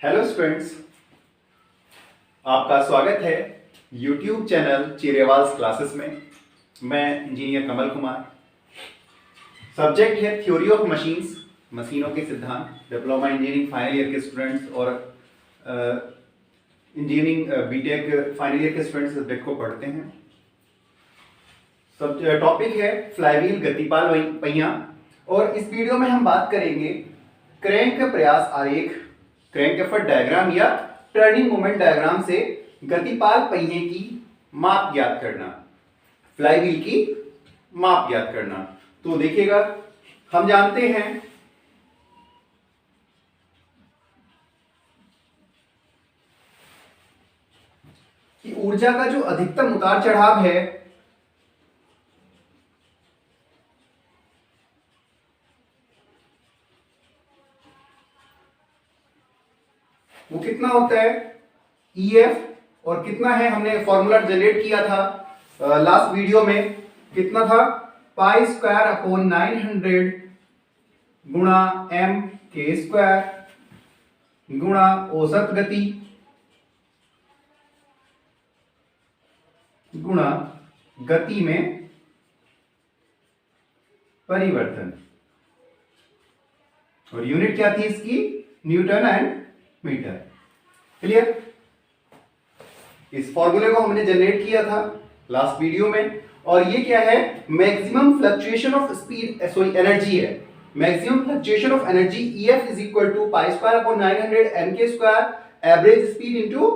Hello students, आपका स्वागत है यूट्यूब चैनल चिरेवाल्स क्लासेस में। मैं इंजीनियर कमल कुमार। सब्जेक्ट है थ्योरी ऑफ मशीन्स, मशीनों के सिद्धांत। डिप्लोमा इंजीनियरिंग फाइनल ईयर के स्टूडेंट्स और इंजीनियरिंग बीटेक फाइनल ईयर के स्टूडेंट्स सब्जेक्ट को पढ़ते हैं। सब टॉपिक है फ्लाईव्हील, गतिपाल पहिया। और इस वीडियो में हम बात करेंगे क्रैंक प्रयास आरेख, क्रैंक एफर्ट डायग्राम या टर्निंग मोमेंट डायग्राम से गतिपाल पहिए की माप ज्ञात करना, फ्लाईव्हील की माप ज्ञात करना। तो देखिएगा, हम जानते हैं कि ऊर्जा का जो अधिकतम उतार चढ़ाव है वो कितना होता है, EF। और कितना है, हमने फॉर्मूला जनरेट किया था लास्ट वीडियो में, कितना था, पाई स्क्वायर अपॉन 900 गुणा m के स्क्वायर गुणा औसत गति गुणा गति में परिवर्तन। और यूनिट क्या थी इसकी, न्यूटन एंड मीटर। क्लियर। इस फॉर्मूले को हमने जनरेट किया था लास्ट वीडियो में। और ये क्या है, maximum fluctuation of speed, sorry energy है। Maximum fluctuation of energy EF is equal to pi square upon 900 m के square average speed into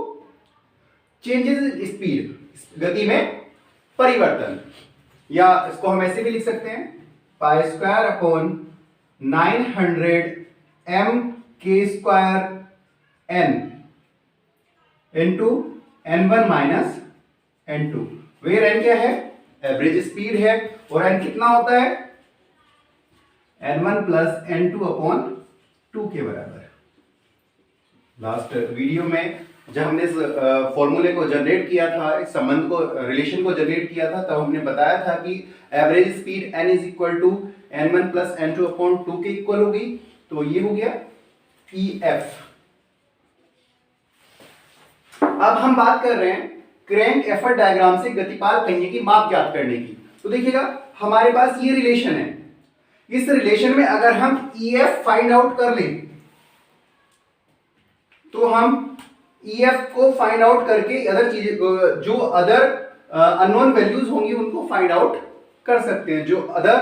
changes in speed, गति में परिवर्तन। या इसको हम ऐसे भी लिख सकते हैं, पाई स्क्वायर अपॉन 900 m के square n into n1 minus n2, where n क्या है, एवरेज स्पीड है। और n कितना होता है, n1 प्लस n2 अपॉन 2 के बराबर। लास्ट वीडियो में जब हमने इस फॉर्मूले को जनरेट किया था, इस संबंध को, रिलेशन को जनरेट किया था, तब हमने बताया था कि average speed n is equal to n1 plus n2 upon 2 के इक्वल होगी। तो ये हो गया EF। अब हम बात कर रहे हैं क्रैंक एफर्ट डायग्राम से गतिपाल पहिए की माप ज्ञात करने की। तो देखिएगा, हमारे पास ये रिलेशन है। इस रिलेशन में अगर हम EF फाइंड आउट कर लें तो हम EF को फाइंड आउट करके अदर चीजें, जो अदर अननोन वैल्यूज होंगी उनको फाइंड आउट कर सकते हैं। जो अदर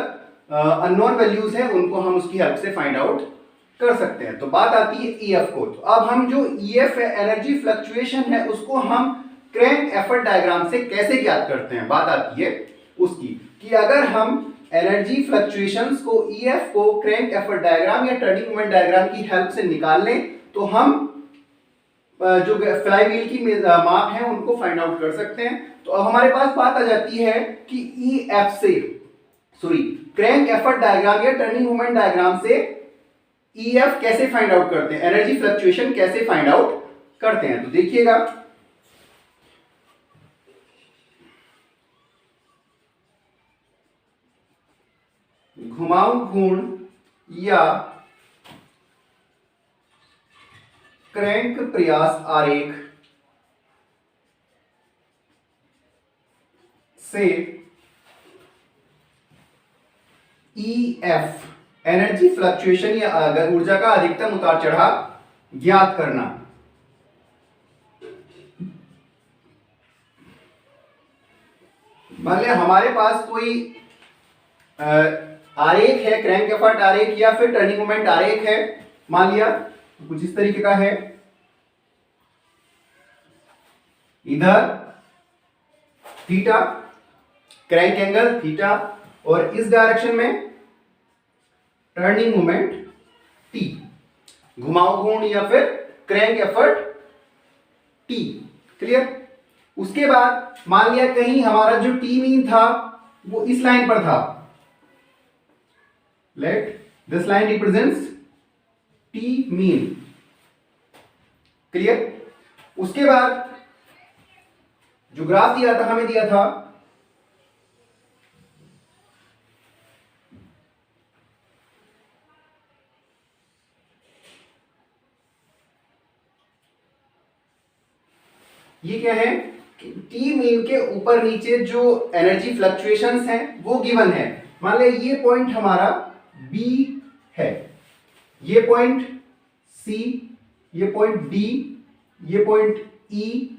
अननोन वैल्यूज हैं उनको हम उसकी हेल्प से फाइंड आउट कर सकते हैं। तो बात आती है EF को। तो अब हम जो EF है, एनर्जी फ्लक्चुएशन है, उसको हम क्रैंक एफर्ट डायग्राम से कैसे ज्ञात करते हैं। बात आती है उसकी कि अगर हम एनर्जी फ्लक्चुएशंस को, EF को क्रैंक एफर्ट डायग्राम या टर्निंग मोमेंट डायग्राम की हेल्प से निकाल लें तो हम जो फ्लाईव्हील की माप है उनको फाइंड आउट कर सकते हैं। तो अब हमारे पास बात आ जाती है कि EF से, सॉरी, क्रैंक एफर्ट डायग्राम या टर्निंग मोमेंट डायग्राम से EF कैसे फाइंड आउट करते हैं, एनर्जी फ्लक्चुएशन कैसे फाइंड आउट करते हैं। तो देखिएगा, घुमाऊ घूर्ण या क्रैंक प्रयास आरेख से EF, एनर्जी फ्लक्चुएशन या अगर ऊर्जा का अधिकतम उतार चढ़ाव ज्ञात करना। मान लिया हमारे पास कोई आरेख है, क्रैंक एफर्ट आरेख या फिर टर्निंग मोमेंट आरेख है। मान लिया कुछ इस तरीके का है, इधर थीटा, क्रैंक एंगल थीटा, और इस डायरेक्शन में टर्निंग मोमेंट T, घुमाऊ घूर्ण या फिर क्रैंक एफर्ट T। क्लियर। उसके बाद मान लिया कहीं हमारा जो T मीन था वो इस लाइन पर था, let this line represents T mean. Clear. उसके बाद जो ग्राफ दिया था, हमें दिया था ये क्या है, टी मीन के ऊपर नीचे जो एनर्जी फ्लक्चुएशंस हैं वो गिवन है। मान ले ये पॉइंट हमारा बी है, ये पॉइंट सी, ये पॉइंट डी, ये point E,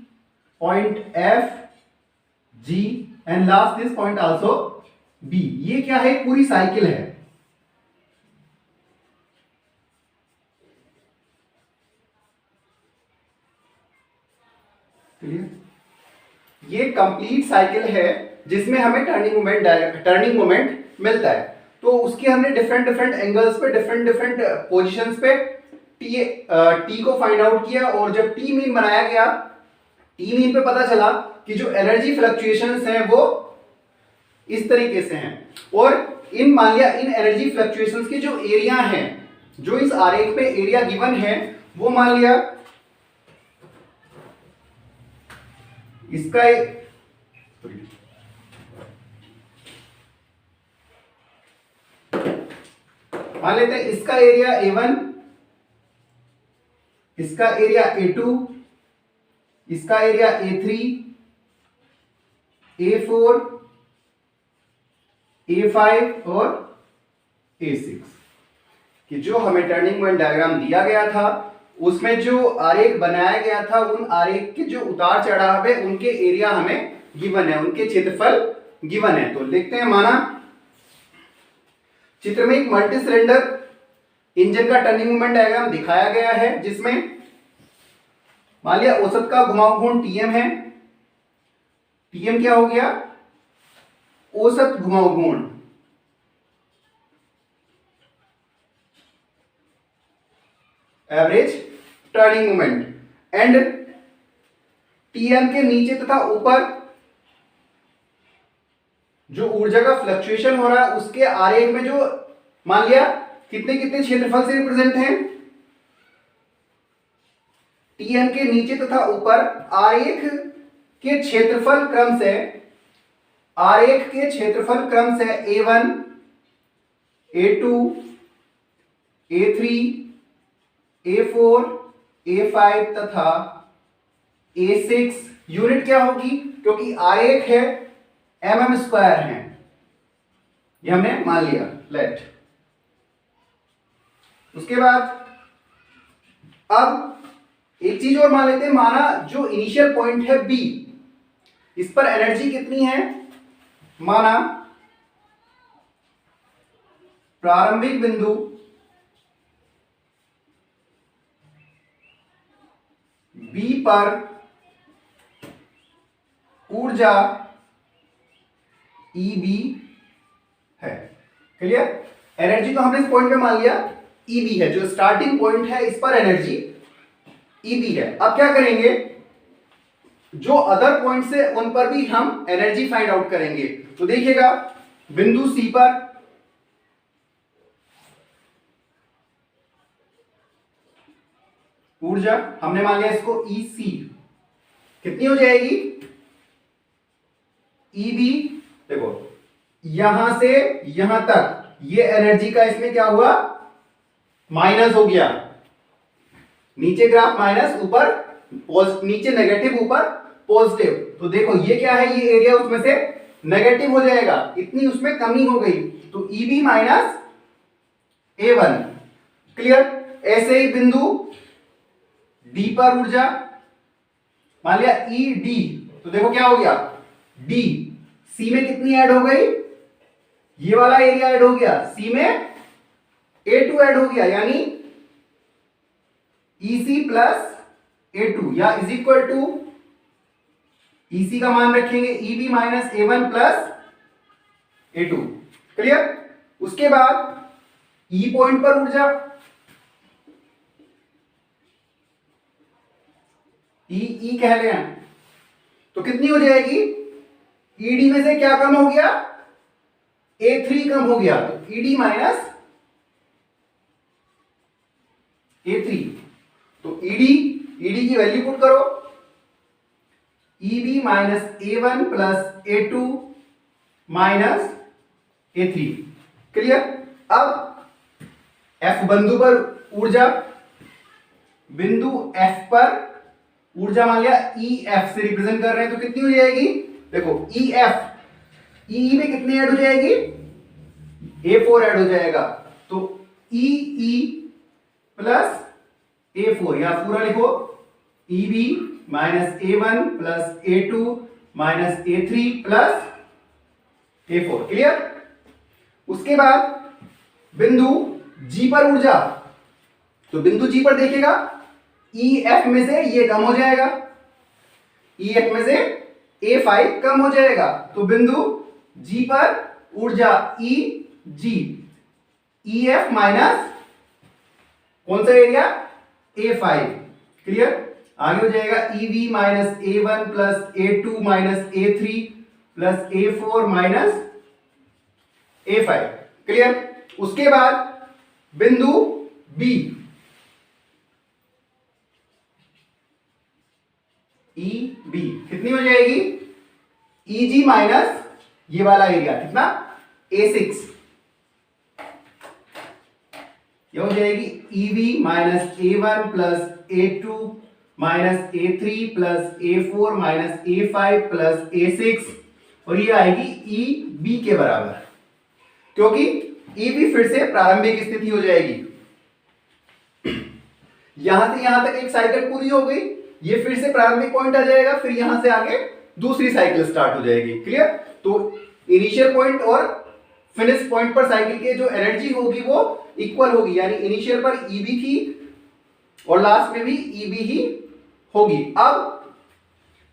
point F, G and last this point also B. ये क्या है, पूरी साइकिल है। ये कंप्लीट साइकिल है जिसमें हमें टर्निंग मोमेंट मिलता है। तो उसके हमने डिफरेंट डिफरेंट एंगल्स पे, डिफरेंट डिफरेंट पोजीशंस पे टी को फाइंड आउट किया, और जब टी मीन बनाया गया, टी मीन पे पता चला कि जो एनर्जी फ्लक्चुएशंस हैं वो इस तरीके से हैं। और इन मान लिया इन एनर्जी फ्लक्चुएशंस के जो एरिया हैं, जो इस आरेख में एरिया गिवन है, वो मान लिया इसका मान लेते हैं इसका एरिया A1, इसका एरिया A2, इसका एरिया A3, A4, A5 और A6 कि जो हमें टर्निंग पॉइंट डायग्राम दिया गया था उसमें जो आरेख बनाया गया था, उन आरेख के जो उतार चढ़ाव है उनके एरिया हमें गिवन है, उनके क्षेत्रफल गिवन है। तो लिखते हैं, माना चित्र में एक मल्टी सिलेंडर इंजन का टर्निंग मोमेंट डायग्राम दिखाया गया है, जिसमें मान लिया औसत का घुमाव कोण Tm है। Tm क्या हो गया, औसत घुमाव कोण। Average turning moment and Tm के नीचे तथा ऊपर जो ऊर्जा का फ्लक्चुएशन हो रहा है उसके आरेख में जो मान लिया कितने कितने क्षेत्रफल से रिप्रेजेंट हैं, Tm के नीचे तथा ऊपर आरेख के क्षेत्रफल क्रम से, आरेख के क्षेत्रफल क्रम से A1, A2, A3, A4, A5 तथा A6 यूनिट क्या होगी, क्योंकि आरेख है mm² है, ये हमने मान लिया। लेट उसके बाद अब एक चीज और मान लेते हैं, माना जो इनिशियल पॉइंट है B, इस पर एनर्जी कितनी है, माना प्रारंभिक बिंदु B पर ऊर्जा EB है। क्लियर, एनर्जी तो हमने इस पॉइंट पे मान लिया EB है, जो स्टार्टिंग पॉइंट है इस पर एनर्जी EB है। अब क्या करेंगे, जो अदर पॉइंट्स है उन पर भी हम एनर्जी फाइंड आउट करेंगे। तो देखिएगा, बिंदु C पर ऊर्जा हमने मान लिया इसको EC, कितनी हो जाएगी, EB, देखो यहां से यहां तक ये एनर्जी का इसमें क्या हुआ, माइनस हो गया, नीचे ग्राफ माइनस, ऊपर नीचे नेगेटिव, ऊपर पॉजिटिव। तो देखो ये क्या है, ये एरिया उसमें से नेगेटिव हो जाएगा, इतनी उसमें कमी हो गई, तो EB माइनस A1। क्लियर, ऐसे ही बिंदु D पर ऊर्जा मान लिया ED, तो देखो क्या हो गया, D C में कितनी ऐड हो गई, ये वाला एरिया ऐड हो गया, C में A2 ऐड हो गया, यानी EC प्लस A2 या इज इक्वल टू EC का मान रखेंगे EB minus A1 plus A2। Clear, उसके बाद E पॉइंट पर ऊर्जा E कह रहे हैं, तो कितनी हो जाएगी, ED में से क्या कम हो गया, A3 कम हो गया, तो ED माइनस A3, तो ED की वैल्यू पुट करो, EB minus A1 plus A2 minus A3। Clear, अब F बिंदु पर ऊर्जा, बिंदु F पर ऊर्जा मान लिया EF से रिप्रेजेंट कर रहे हैं, तो कितनी हो जाएगी, देखो EF, EE में कितनी ऐड हो जाएगी, A4 ऐड हो जाएगा, तो EE प्लस A4, या पूरा लिखो EB minus A1 plus A2 minus A3 plus A4। Clear. उसके बाद बिंदु G पर ऊर्जा, तो बिंदु G पर देखिएगा EF में से ये कम हो जाएगा, EF में से A5 कम हो जाएगा, तो बिंदु G पर ऊर्जा EG, EF माइनस कौन सा एरिया, A5। क्लियर। आगे हो जाएगा EV minus A1 plus A2 minus A3 plus A4 minus A5। Clear. उसके बाद बिंदु B, EB कितनी हो जाएगी, EG माइनस ये वाला एरिया कितना, A6, ये हो जाएगी EV minus A1 plus A2 minus A3 plus A4 minus A5 plus A6, और ये आएगी EB के बराबर, क्योंकि EB फिर से प्रारंभिक स्थिति हो जाएगी। यहां से यहां तक एक साइकिल पूरी हो गई, ये फिर से प्रारंभिक पॉइंट आ जाएगा, फिर यहां से आगे दूसरी साइकिल स्टार्ट हो जाएगी। क्लियर। तो इनिशियल पॉइंट और फिनिश पॉइंट पर साइकिल के जो एनर्जी होगी वो इक्वल होगी, यानी इनिशियल पर EB थी और लास्ट में भी EB ही होगी। अब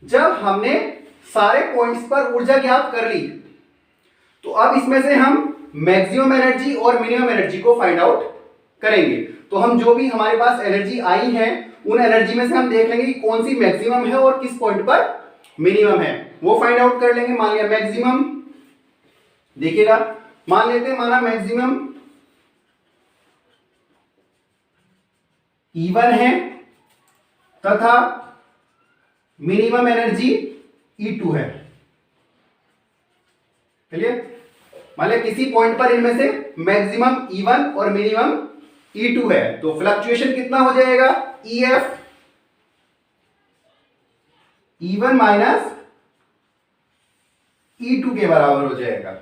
जब हमने सारे पॉइंट्स पर ऊर्जा ज्ञात कर ली, तो अब इसमें से हम मैक्सिमम एनर्जी और मिनिमम एनर्जी को फाइंड आउट करेंगे। तो हम जो भी हमारे पास एनर्जी आई है, उन एनर्जी में से हम देख लेंगे कि कौन सी मैक्सिमम है और किस पॉइंट पर मिनिमम है, वो फाइंड आउट कर लेंगे। मान लिया मैक्सिमम, देखिएगा मान लेते हैं, माना मैक्सिमम E1 है तथा मिनिमम एनर्जी E2 है। क्लियर। मान लिया किसी पॉइंट पर इनमें से मैक्सिमम E1 और मिनिमम E2 है, तो फ्लक्चुएशन कितना हो जाएगा, EF E1 माइनस E2 के बराबर हो जाएगा।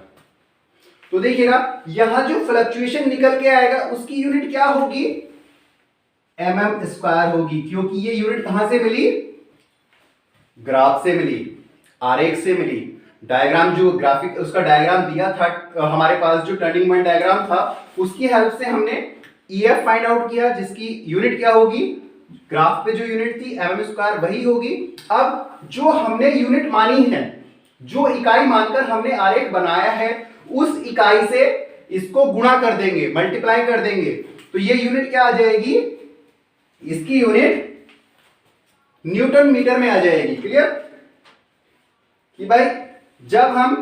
तो देखिएगा यहां जो फ्लक्चुएशन निकल के आएगा उसकी यूनिट क्या होगी, mm स्क्वायर होगी, क्योंकि ये यूनिट कहां से मिली, ग्राफ से मिली, आरेख से मिली। डायग्राम जो ग्राफिक उसका डायग्राम दिया था हमारे पास, जो टर्निंग पॉइंट डायग्राम था, उसकी हेल्प से हमने EF फाइंड आउट किया, जिसकी यूनिट क्या होगी, ग्राफ पे जो यूनिट थी mm स्क्वायर वही होगी। अब जो हमने यूनिट मानी है, जो इकाई मानकर हमने आरेख बनाया है, उस इकाई से इसको गुणा कर देंगे, मल्टीप्लाई कर देंगे, तो ये यूनिट क्या आ जाएगी, इसकी यूनिट न्यूटन मीटर में आ जाएगी। क्लियर। कि भाई जब हम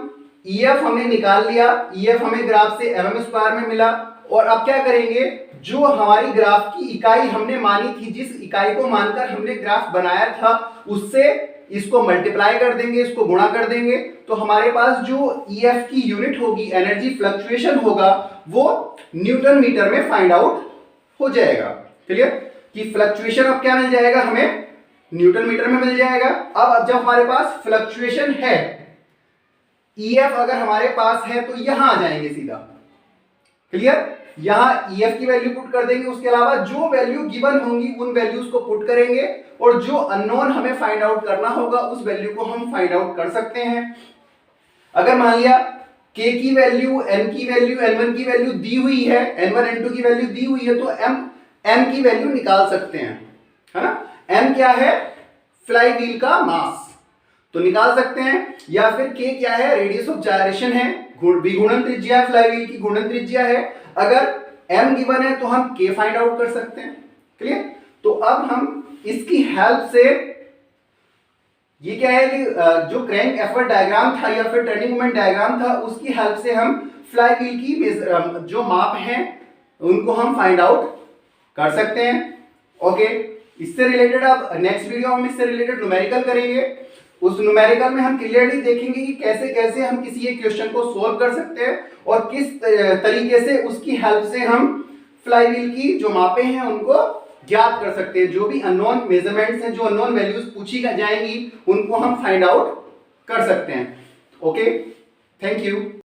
EF हमने निकाल लिया, EF हमें ग्राफ से mm स्क्वायर में मिला, और अब क्या करेंगे, जो हमारी ग्राफ की इकाई हमने मानी थी, जिस इकाई को मानकर हमने ग्राफ बनाया था, उससे इसको मल्टीप्लाई कर देंगे, इसको गुणा कर देंगे, तो हमारे पास जो EF की यूनिट होगी, एनर्जी फ्लक्चुएशन होगा, वो न्यूटन मीटर में फाइंड आउट हो जाएगा। क्लियर। कि फ्लक्चुएशन अब क्या मिल जाएगा, हमें न्यूटन मीटर में मिल जाएगा। अब जब हमारे पास फ्लक्चुएशन है, EF अगर हमारे पास है, तो यहां आ जाएंगे सीधा। क्लियर। यहां EF की वैल्यू पुट कर देंगे, उसके अलावा जो वैल्यू गिवन होंगी उन वैल्यूज को पुट करेंगे, और जो अननोन हमें फाइंड आउट करना होगा उस वैल्यू को हम फाइंड आउट कर सकते हैं। अगर मान लिया K की वैल्यू, N की वैल्यू, N1 की वैल्यू दी हुई है, N1 N2 की वैल्यू दी हुई है, तो M की वैल्यू निकाल सकते हैं, है ना। M क्या है, फ्लाई व्हील का मास, तो निकाल सकते हैं। या फिर K क्या है, रेडियस ऑफ जायरेशन है, विघूर्णन त्रिज्या है, फ्लाई व्हील की घूर्णन त्रिज्या है। अगर M गिवन है तो हम K फाइंड आउट कर सकते हैं। क्लियर। तो अब हम इसकी हेल्प से, ये क्या है कि जो क्रैंक एफर्ट डायग्राम था या फिर टर्निंग मोमेंट डायग्राम था, उसकी हेल्प से हम फ्लाई व्हील की जो माप हैं उनको हम फाइंड आउट कर सकते हैं। ओके। इससे रिलेटेड अब नेक्स्ट वीडियो हम इससे रिलेटेड न्यूमेरिकल करेंगे। उस न्यूमेरिकल में हम क्लियरली देखेंगे कि कैसे कैसे हम किसी एक क्वेश्चन को सोल्व कर सकते हैं, और किस तरीके से उसकी हेल्प से हम फ्लाई व्हील की जो मापें हैं उनको ज्ञात कर सकते हैं। जो भी अननोन मेजरमेंट्स हैं, जो अननोन वैल्यूज पूछी जाएंगी, उनको हम फाइंड आउट कर सकते हैं। Okay, thank you.